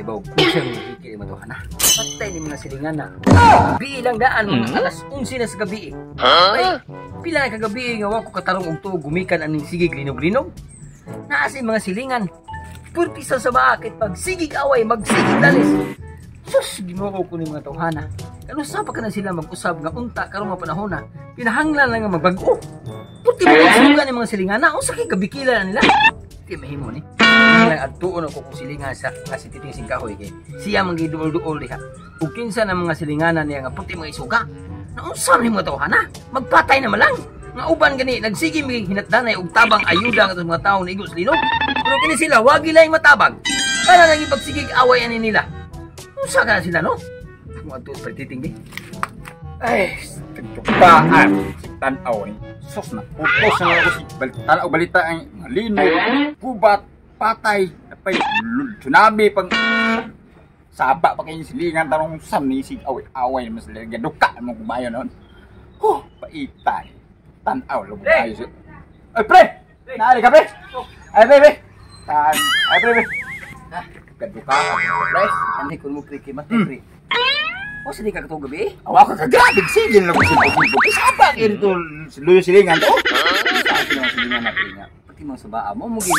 ibaw. Kusang higil mo na. Patay ni mga silingan na. Bilang daan mga alas 11 na sa gabi. Ay, pila ka gabi nga wako katarong og tuog gumikan aning sigig linog-linog. Naa sa mga silingan. Purtisa sa bakit pag sigig away magsigig dalis. Sus, ginoo ko ni mga tawhana. Kanusa pa ka na sila mag-usab nga unta karong mga panahon na. Pinahanglan lang nga magbag-o. Puti mo suga ni mga silingan na unsa kay kabikila na nila. Di mahimo ni. Lang adtuon ako kung silingan sa kasi titising kahoy kay. Siya man giduol-duol diha. Ug kinsa na mga silinganan niya nga puti mga isuga. Naunsa ni mga tawhana? Magpatay na malang. Nga uban gani nagsige mi hinatdanay og tabang ayuda nga mga tawo igos linog. Pero kini sila wagi lang matabang. Kana nang ipagsigig away ani nila. Unsa ka na sila no? Mga tuot pagtitinggi. Ay, tagtukaan. Si Tanaw ni. Sos na. Putos na ako si Tanaw balita ang linog, kubat, patay, napay, tsunami, pang saba pa kayo silingan, tanong saan si away naman sila. Gaduka naman kumayo noon. Paitay. Tanaw, lubog tayo siya. Ay, pre! Naali ka, pre! Ay, pre! Ay, pre! Gaduka ka, pre! Hindi ko mo pre kimatay pre. O sila ka katong gabi? Awa ka kagabig, sigil na ko si saba kayo ito, luyo silingan to. Saan sila silingan na pre nga? Pati mga sabaa mo, mugin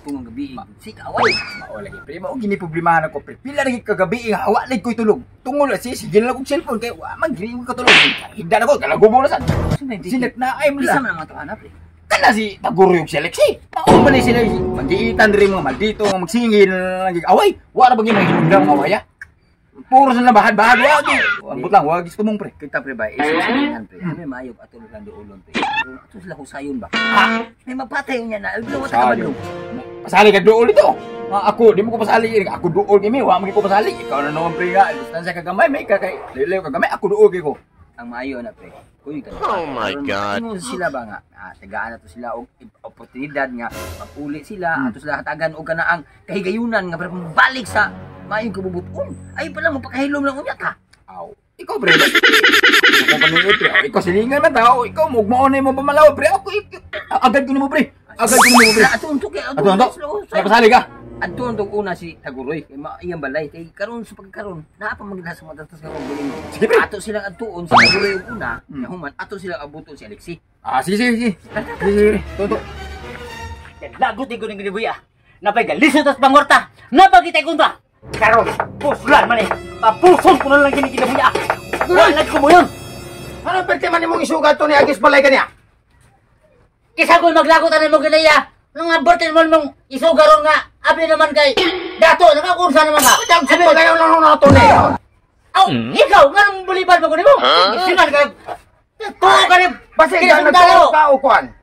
tungang gabi. Sik away. Mao lagi pre, mao gini problemahan ako pre. Pila lagi kagabi hawa lig ko'y tulog. Tungol si sigil na kong cellphone kay wa man gini ko katulog. Higda na ko kalago mo na sad. Sinet na ay mo Isa la. man ang ato pre. Kana si Taguro yung seleksi. Mao man ni sila magiitan diri mga maldito nga magsingil lagi away. Wa na bagay mahilundang awaya. Puro sa bahad-bahad wagi. Ambot lang wagi tumong pre. Kita pre ba, isang silingan pre. May mayog ato lang doolon pre. Ato sila husayon ba? Ha? May mapatay niya na. Aglaw ta ka ba? Pasali ka dool ito. Ako, di mo ko pasali. Ako dool kami, wa mo ko pasali. Ikaw na naman pre nga. Distansya ka gamay, may kakay. Lelew ka gamay, ako dool ko. Ang maayo na pre. Kuy ka. Oh my God. Ano sila ba nga? Tagaan na to sila og oportunidad nga pag-uli sila ato sila hatagan og kana ang kahigayunan nga para balik sa maayong kabubuton. Ay pala mo pakahilom lang unya ka. Aw, ikaw pre. Ako pa ni pre. Ikaw silingan man tao. Ikaw mo maunay mo pamalaw pre. Ako agad ko nimo pre. Agad ko nimo pre. Ato unto kay Ato unto. Pasali ka. Adto unto una si Taguroy kay maayang balay kay karon sa pagkaron naa pa magila sa matatas nga buling. Sige pre. Ato silang adtuon sa Taguroy ug una, human ato silang abuton si Alexi. Sige. Sige. Tonto. Lagot ko ning ginibuya. Napay galisod tas pangorta. Napagitay kunta. Karon, puslan man eh. Papuson ko na lang gini ginibuya. Wala ko mo yun. Ano pwede man imong isugat to ni Agis balay kaniya? Kisa ko maglagot ano mo ginaya. Nang abortin mo mong isugaron nga. Abi naman kay dato nakakursa naman ka. Sabi ba kayo lang na to ni? Aw, ikaw nga nang bulibal mo ko nimo. Siman ka. Tuwa ka ni Basta ka nagtao kuan.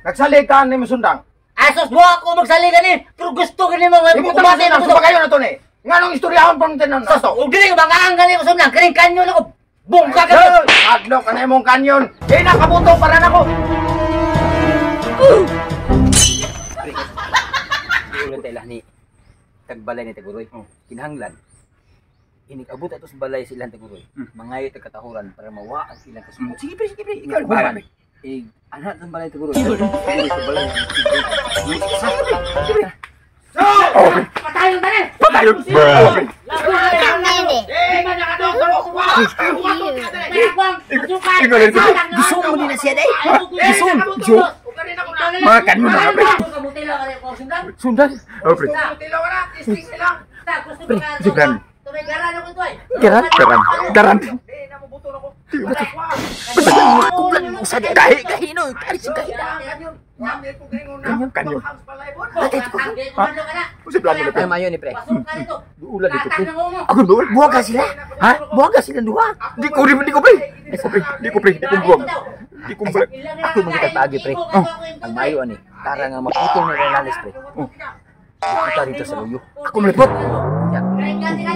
Nagsalig ka ni Musundang. Asos mo ako magsali gani. Pero gusto gani mo nga. Imo ta na sa kayo na to ni. Nganong istoryahon pang tenan na to? Ug dili ba nga ang gani ko sumna kring kanyo lang ko. Bungka ka. Adlo ka na imong kanyon. Di na kabuto para nako. Ulan tayo lah ni tagbalay ni Taguroy. Kinahanglan. Inig-abot ato sa balay silang Taguroy. Mangayo tag katahuran para mawa ang ilang kasumot. Sige pre. Ikaw ba? Anak ng balay Taguroy. Sa balay. Sige pre. Patayon na rin! Patayon! Gusto mo din na siya day? Gusto? Mga kanyo na pre. Sundan? Oh pre. Sundan. Garan. Kumpulan mo sa kahino. Taris yung kahino. Kanyo. Ay mayo ni pre. Ulan dito pre. Ako doon, buwaga sila. Ha? Buwaga sila duha. Di ko pre. Di ko buwag. Di ko buwag. Ako magtatagi pre. Ang mayo ani. Tara nga maputol na relalis pre. Kita dito sa luyo. Ako malipot.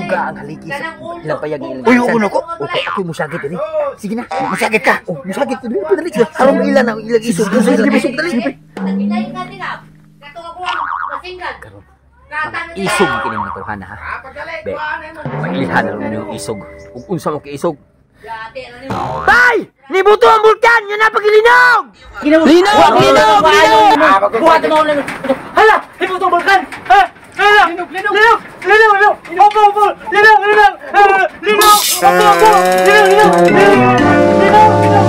Uga ang haligi sa ilang payag ng ilang. Uy, uno ko. Okay, ako'y musagit din. Sige na, musagit ka. Oh, musagit ka. Dali sila. Harong ilan ang ilang isog. Sige, dali. Isog kini mga tawhan ha. Be. Mailihan na yung isog. Ug unsa mo kay isog? Tay! Nibuto ang bulkan! Yan na pagilinog! Linog! Buhat mo lang. Hala! Nibuto ang bulkan! Ha? Hala! Linog! Opo, opo! Linang! Linang! Linang! Opo, opo! Linang! Linang! Linang! Linang!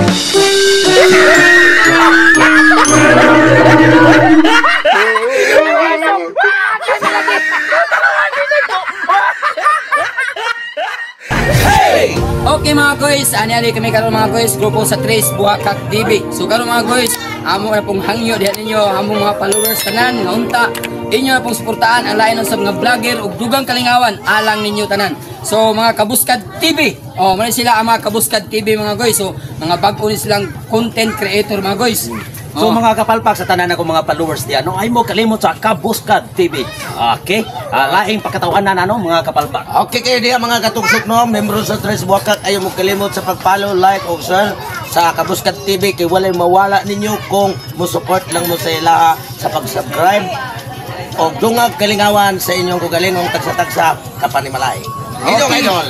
Okay mga guys, ani kami karon mga guys, grupo sa Trace Buhakak TV. So karon mga guys, amo na pong hangyo diha ninyo, among mga followers tanan nga unta. Inyo na pong suportahan ang lain sa mga vlogger ug dugang kalingawan alang ninyo tanan. So mga Kabuskad TV. Oh, man sila ang mga Kabuskad TV mga guys. So mga bag-o ni silang content creator mga guys. So mga kapalpak sa tanan ako mga followers diyan, no, ay mo kalimot sa Kabuskad TV. Okay? Laing pagkatawanan ano mga kapalpak. Okay kayo diya mga katugsok no, membro sa Trace Buhakak, ayo mo kalimot sa pag-follow, like ug share sa Kabuskad TV kay walay mawala ninyo kung mo-support lang mo sa ilaha sa pag-subscribe o dungag kalingawan sa inyong kugalingong tagsa-tagsa kapanimalay. Idol, idol.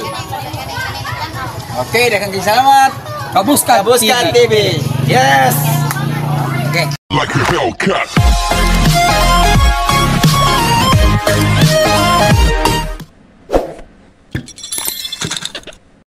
Okay, daghang salamat. Kabuskad Kabuskad TV. Yes. Okay. Like a Hellcat.